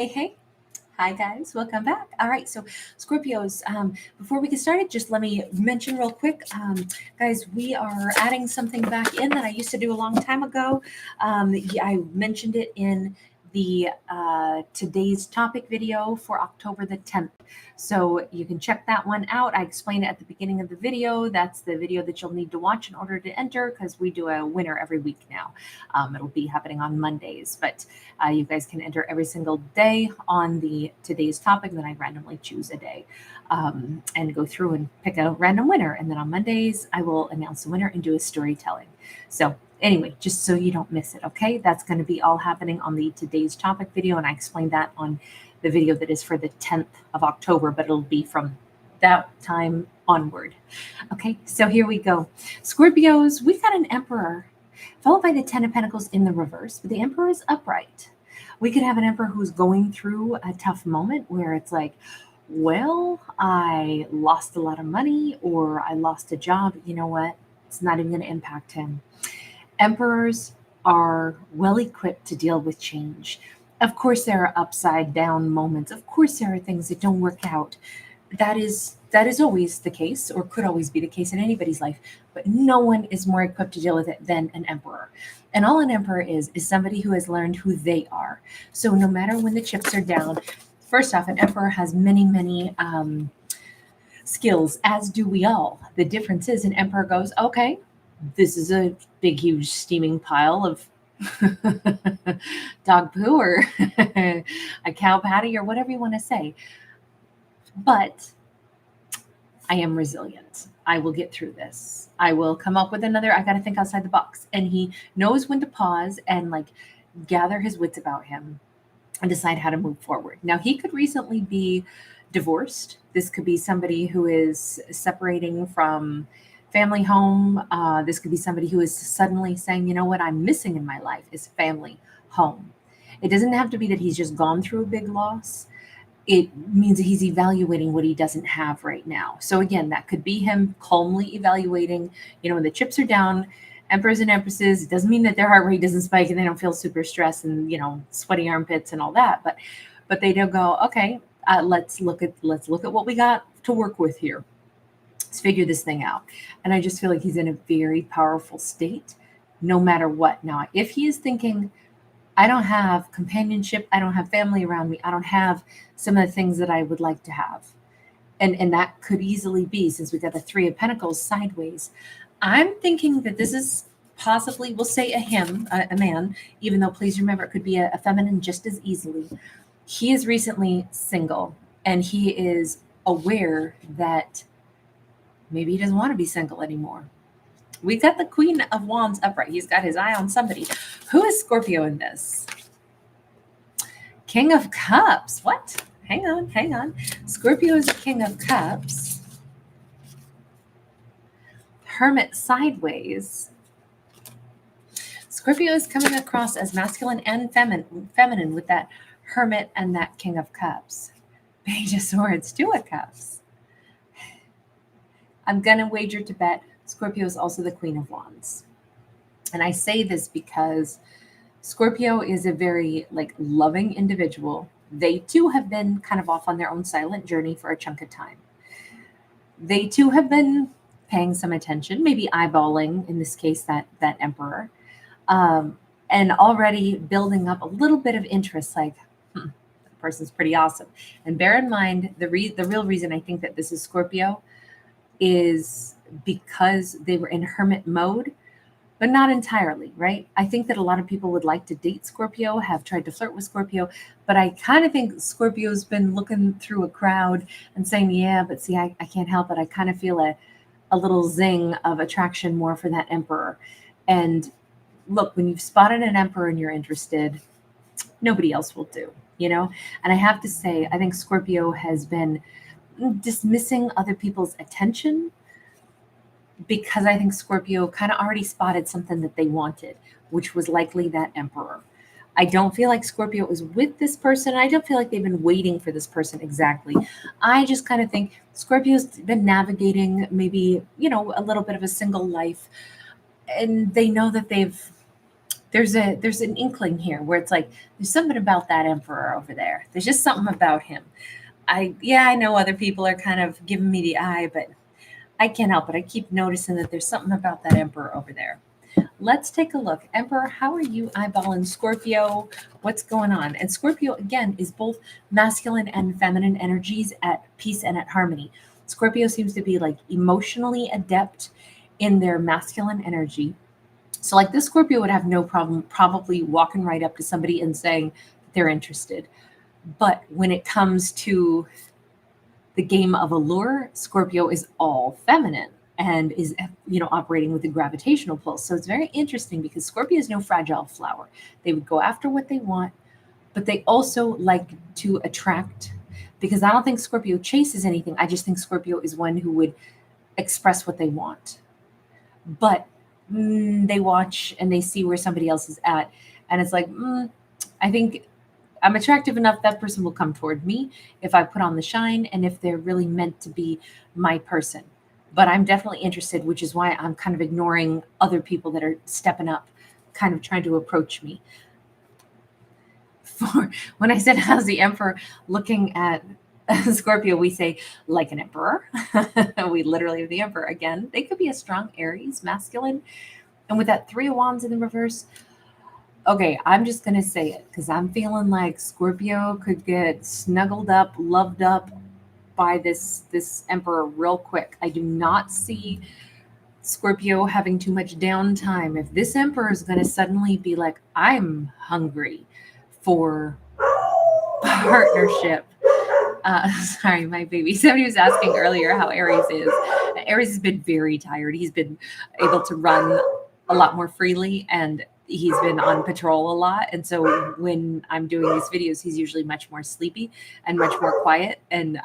Hey, hi guys, welcome back. All right, so Scorpios, before we get started, just let me mention real quick, guys, we are adding something back in that I used to do a long time ago. Yeah, I mentioned it in the today's topic video for October the 10th. So you can check that one out. I explained it at the beginning of the video. That's the video that you'll need to watch in order to enter because we do a winner every week now. It'll be happening on Mondays, but you guys can enter every single day on the today's topic. Then I randomly choose a day and go through and pick a random winner. And then on Mondays, I will announce the winner and do a storytelling. So anyway, just so you don't miss it, okay? That's going to be all happening on the today's topic video. And I explained that on the video that is for the 10th of October, but it'll be from that time onward. Okay, so here we go. Scorpios, we've got an emperor followed by the 10 of Pentacles in the reverse, but the Emperor is upright. We could have an Emperor who's going through a tough moment where it's like, well, I lost a lot of money or I lost a job. You know what? It's not even going to impact him. Emperors are well equipped to deal with change. Of course, there are upside down moments. Of course, there are things that don't work out. That is always the case, or could always be the case in anybody's life, but no one is more equipped to deal with it than an emperor. And all an emperor is somebody who has learned who they are. So no matter when the chips are down, first off, an emperor has many skills, as do we all. The difference is an emperor goes, okay, this is a big, huge steaming pile of dog poo or a cow patty or whatever you want to say. But I am resilient. I will get through this. I will come up with another, I got to think outside the box. And he knows when to pause and like gather his wits about him and decide how to move forward. Now, he could recently be divorced. This could be somebody who is separating from family home. This could be somebody who is suddenly saying, you know what I'm missing in my life is family home. It doesn't have to be that he's just gone through a big loss. It means that he's evaluating what he doesn't have right now. So again, that could be him calmly evaluating, when the chips are down, emperors and empresses, it doesn't mean that their heart rate doesn't spike and they don't feel super stressed and, sweaty armpits and all that. But they don't go, okay, let's look at what we got to work with here. Let's figure this thing out. And I just feel like he's in a very powerful state, no matter what. Now, if he is thinking, I don't have companionship, I don't have family around me, I don't have some of the things that I would like to have. And that could easily be, since we got the 3 of Pentacles sideways. I'm thinking that this is possibly, we'll say a man, even though please remember it could be a feminine just as easily. He is recently single and he is aware that maybe he doesn't want to be single anymore. We've got the Queen of Wands upright. He's got his eye on somebody. Who is Scorpio in this? King of Cups. What? Hang on. Scorpio is the King of Cups. Hermit sideways. Scorpio is coming across as masculine and feminine with that Hermit and that King of Cups. Page of Swords, 2 of Cups. I'm going to wager to bet Scorpio is also the Queen of Wands. And I say this because Scorpio is a very loving individual. They too have been kind of off on their own silent journey for a chunk of time. They too have been paying some attention, maybe eyeballing, in this case, that emperor, and already building up a little bit of interest, like, that person's pretty awesome. And bear in mind, the real reason I think that this is Scorpio is because they were in hermit mode, but not entirely, right? I think that a lot of people would like to date Scorpio, have tried to flirt with Scorpio, but I kind of think Scorpio's been looking through a crowd and saying, yeah, but see, I can't help it. I kind of feel a little zing of attraction more for that emperor. And look, when you've spotted an emperor and you're interested, nobody else will do, And I have to say, I think Scorpio has been dismissing other people's attention because I think Scorpio kind of already spotted something that they wanted, which was likely that emperor. I don't feel like Scorpio is with this person. I don't feel like they've been waiting for this person exactly. I just kind of think Scorpio's been navigating maybe, a little bit of a single life. And they know that they've there's an inkling here where it's like there's something about that emperor over there. There's just something about him. I know other people are kind of giving me the eye, but I can't help it. I keep noticing that there's something about that emperor over there. Let's take a look. Emperor, how are you eyeballing Scorpio? What's going on? And Scorpio, again, is both masculine and feminine energies at peace and at harmony. Scorpio seems to be like emotionally adept in their masculine energy. So, like this Scorpio would have no problem probably walking right up to somebody and saying they're interested. But when it comes to the game of allure, Scorpio is all feminine and is operating with the gravitational pull. So it's very interesting because Scorpio is no fragile flower. They would go after what they want, but they also like to attract, because I don't think Scorpio chases anything. I just think Scorpio is one who would express what they want. But they watch and they see where somebody else is at, and it's like, I think I'm attractive enough, that person will come toward me if I put on the shine and if they're really meant to be my person. But I'm definitely interested, which is why I'm kind of ignoring other people that are stepping up, kind of trying to approach me. For when I said, how's the emperor looking at Scorpio, we say like an emperor. We literally have the emperor again. They could be a strong Aries, masculine. And with that 3 of Wands in the reverse, okay, I'm just going to say it because I'm feeling like Scorpio could get snuggled up, loved up by this emperor real quick. I do not see Scorpio having too much downtime. If this emperor is going to suddenly be like, I'm hungry for partnership. Sorry, my baby. Somebody was asking earlier how Aries is. Aries has been very tired. He's been able to run a lot more freely, and he's been on patrol a lot. And so when I'm doing these videos, he's usually much more sleepy and much more quiet. And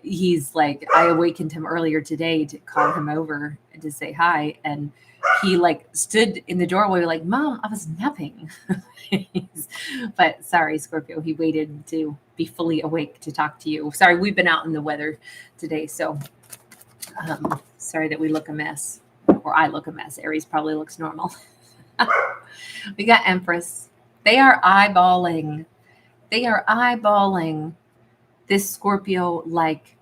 he's like, I awakened him earlier today to call him over and to say hi. And he like stood in the doorway like, Mom, I was napping. But sorry, Scorpio, he waited to be fully awake to talk to you. Sorry, we've been out in the weather today. So sorry that we look a mess, or I look a mess. Aries probably looks normal. We got Empress. They are eyeballing this Scorpio like,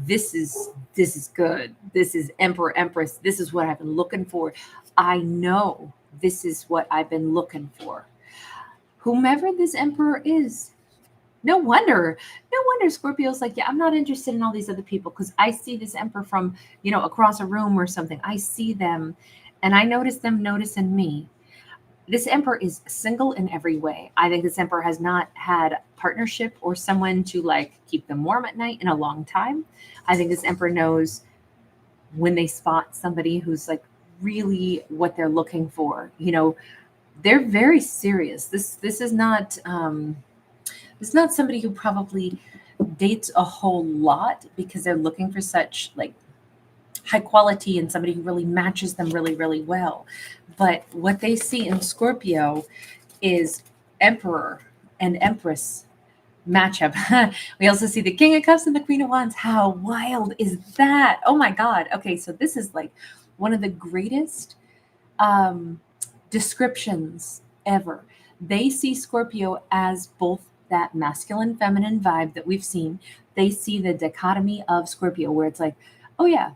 this is good. This is Emperor, Empress. This is what I've been looking for. I know this is what I've been looking for. Whomever this emperor is, no wonder Scorpio's like, yeah, I'm not interested in all these other people because I see this emperor from, across a room or something. I see them and I notice them noticing me. This emperor is single in every way. I think this emperor has not had partnership or someone to like keep them warm at night in a long time. I think this emperor knows when they spot somebody who's like really what they're looking for. They're very serious. This is not somebody who probably dates a whole lot because they're looking for such like high quality and somebody who really matches them really, really well. But what they see in Scorpio is Emperor and Empress matchup. We also see the King of Cups and the Queen of Wands. How wild is that? Oh my God. Okay, so this is like one of the greatest descriptions ever. They see Scorpio as both that masculine, feminine vibe that we've seen. They see the dichotomy of Scorpio where it's like, oh yeah,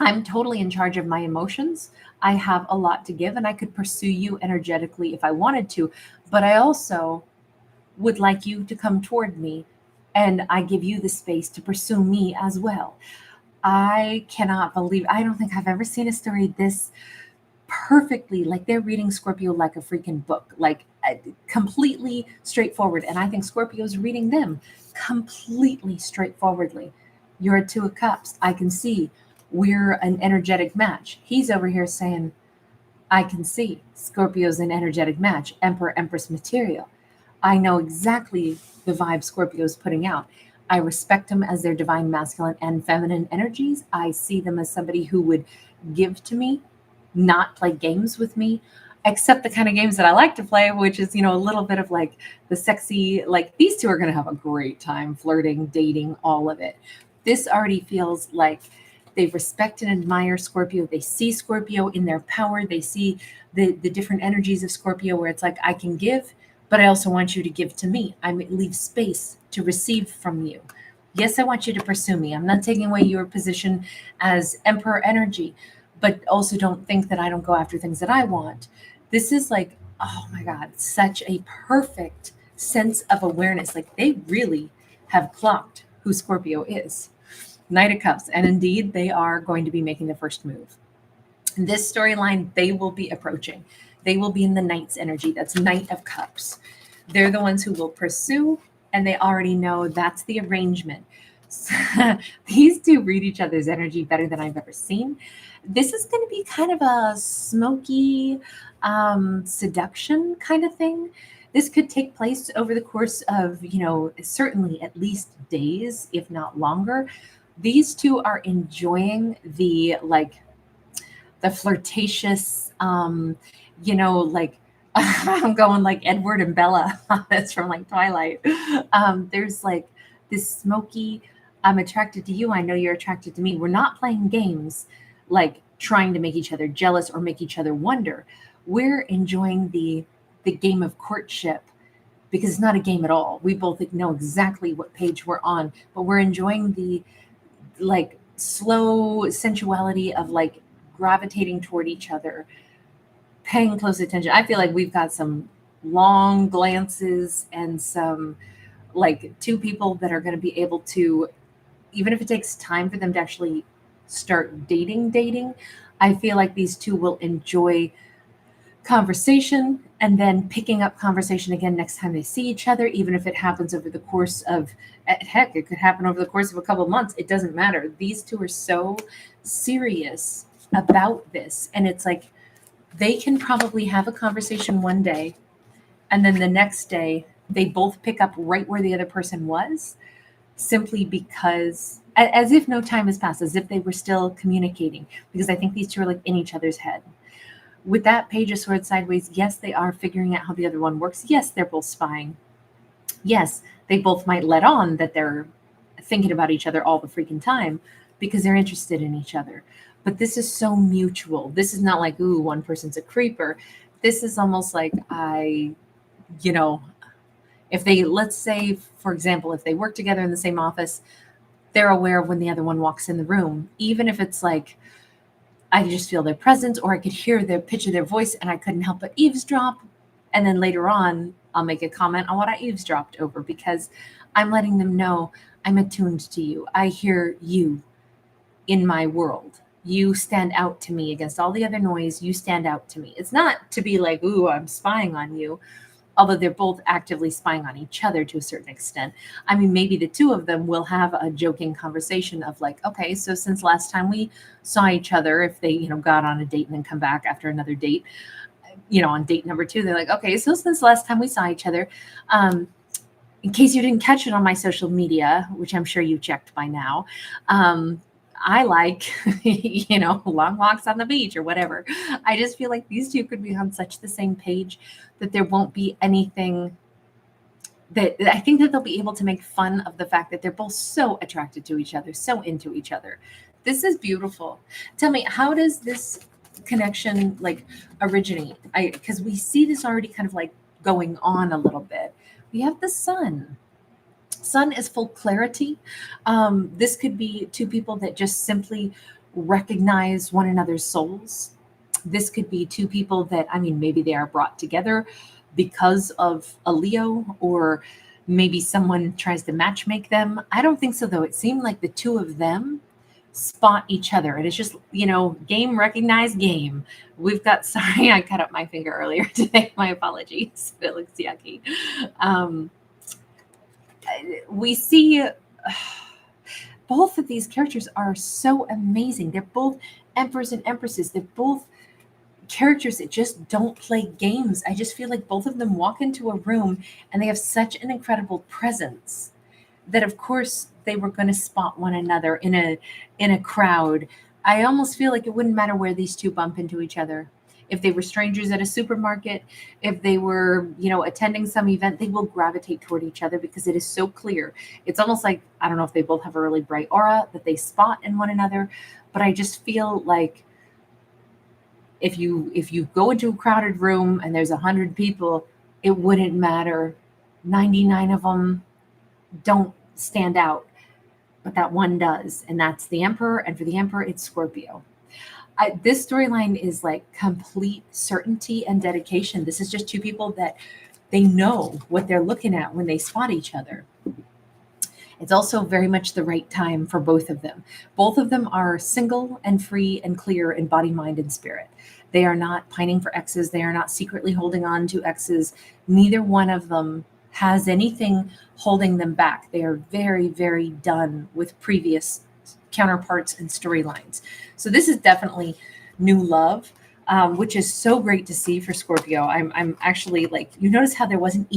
I'm totally in charge of my emotions. I have a lot to give and I could pursue you energetically if I wanted to, but I also would like you to come toward me and I give you the space to pursue me as well. I cannot believe, I don't think I've ever seen a story this perfectly, like they're reading Scorpio like a freaking book, like completely straightforward. And I think Scorpio's reading them completely straightforwardly. You're a 2 of Cups. I can see we're an energetic match. He's over here saying, I can see Scorpio's an energetic match, Emperor, Empress material. I know exactly the vibe Scorpio's putting out. I respect them as their divine masculine and feminine energies. I see them as somebody who would give to me, not play games with me, except the kind of games that I like to play, which is, a little bit of like the sexy, like these two are going to have a great time flirting, dating, all of it. This already feels like They respect and admire Scorpio. They see Scorpio in their power. They see the different energies of Scorpio where it's like, I can give, but I also want you to give to me. I leave space to receive from you. Yes, I want you to pursue me. I'm not taking away your position as Emperor energy, but also don't think that I don't go after things that I want. This is like, oh my God, such a perfect sense of awareness. Like they really have clocked who Scorpio is. Knight of Cups. And indeed, they are going to be making the first move. This storyline, they will be approaching. They will be in the Knight's energy. That's Knight of Cups. They're the ones who will pursue, and they already know that's the arrangement. So, these two read each other's energy better than I've ever seen. This is going to be kind of a smoky seduction kind of thing. This could take place over the course of, certainly at least days, if not longer. These two are enjoying the flirtatious, I'm going like Edward and Bella. That's from like Twilight. There's like this smoky, I'm attracted to you. I know you're attracted to me. We're not playing games like trying to make each other jealous or make each other wonder. We're enjoying the game of courtship because it's not a game at all. We both know exactly what page we're on, but we're enjoying the like slow sensuality of like gravitating toward each other, paying close attention. I feel like we've got some long glances and some like two people that are going to be able to, even if it takes time for them to actually start dating, I feel like these two will enjoy conversation and then picking up conversation again next time they see each other, even if it happens over the course of, heck, it could happen over the course of a couple of months. It doesn't matter. These two are so serious about this. And it's like, they can probably have a conversation one day, and then the next day they both pick up right where the other person was, simply because, as if no time has passed, as if they were still communicating, because I think these two are like in each other's head. With that Page of Swords sideways, yes, they are figuring out how the other one works. Yes, they're both spying. Yes, they both might let on that they're thinking about each other all the freaking time because they're interested in each other. But this is so mutual. This is not like, ooh, one person's a creeper. This is almost like if they, let's say, for example, if they work together in the same office, they're aware of when the other one walks in the room, even if it's like, I just feel their presence, or I could hear their pitch of their voice and I couldn't help but eavesdrop. And then later on, I'll make a comment on what I eavesdropped over because I'm letting them know I'm attuned to you. I hear you in my world. You stand out to me against all the other noise. You stand out to me. It's not to be like, ooh, I'm spying on you. Although they're both actively spying on each other to a certain extent. I mean, maybe the two of them will have a joking conversation of like, okay, so since last time we saw each other, if they, got on a date and then come back after another date, on date number 2, they're like, okay, so since last time we saw each other, in case you didn't catch it on my social media, which I'm sure you checked by now, I like, long walks on the beach or whatever. I just feel like these two could be on such the same page that there won't be anything that I think that they'll be able to make fun of the fact that they're both so attracted to each other, so into each other. This is beautiful. Tell me, how does this connection like originate? Because we see this already kind of like going on a little bit. We have the sun. Sun is full clarity. This could be two people that just simply recognize one another's souls. This could be two people that, maybe they are brought together because of a Leo, or maybe someone tries to matchmake them. I don't think so, though. It seemed like the two of them spot each other. And it's just, game recognized game. We've got, sorry, I cut up my finger earlier today. My apologies. It looks yucky. We see both of these characters are so amazing. They're both emperors and empresses. They're both characters that just don't play games. I just feel like both of them walk into a room and they have such an incredible presence that, of course, they were going to spot one another in a crowd. I almost feel like it wouldn't matter where these two bump into each other. If they were strangers at a supermarket, if they were, attending some event, they will gravitate toward each other because it is so clear. It's almost like, I don't know if they both have a really bright aura that they spot in one another, but I just feel like if you go into a crowded room and there's 100 people, it wouldn't matter. 99 of them don't stand out, but that one does, and that's the Emperor. And for the Emperor, it's Scorpio. This storyline is like complete certainty and dedication. This is just two people that they know what they're looking at when they spot each other. It's also very much the right time for both of them. Both of them are single and free and clear in body, mind, and spirit. They are not pining for exes. They are not secretly holding on to exes. Neither one of them has anything holding them back. They are very, very done with previous counterparts and storylines. So this is definitely new love, which is so great to see for Scorpio. I'm actually like, you notice how there wasn't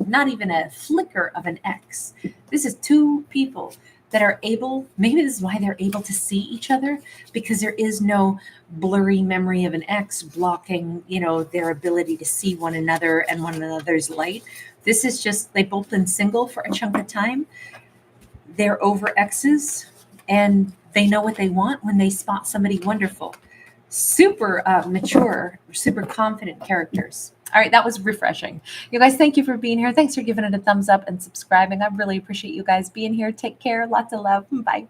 not even a flicker of an ex. This is two people that are able, maybe this is why they're able to see each other, because there is no blurry memory of an ex blocking, their ability to see one another and one another's light. This is just, they've both been single for a chunk of time. They're over exes and they know what they want when they spot somebody wonderful. Super mature, super confident characters. All right, that was refreshing. You guys, thank you for being here. Thanks for giving it a thumbs up and subscribing. I really appreciate you guys being here. Take care. Lots of love. Bye.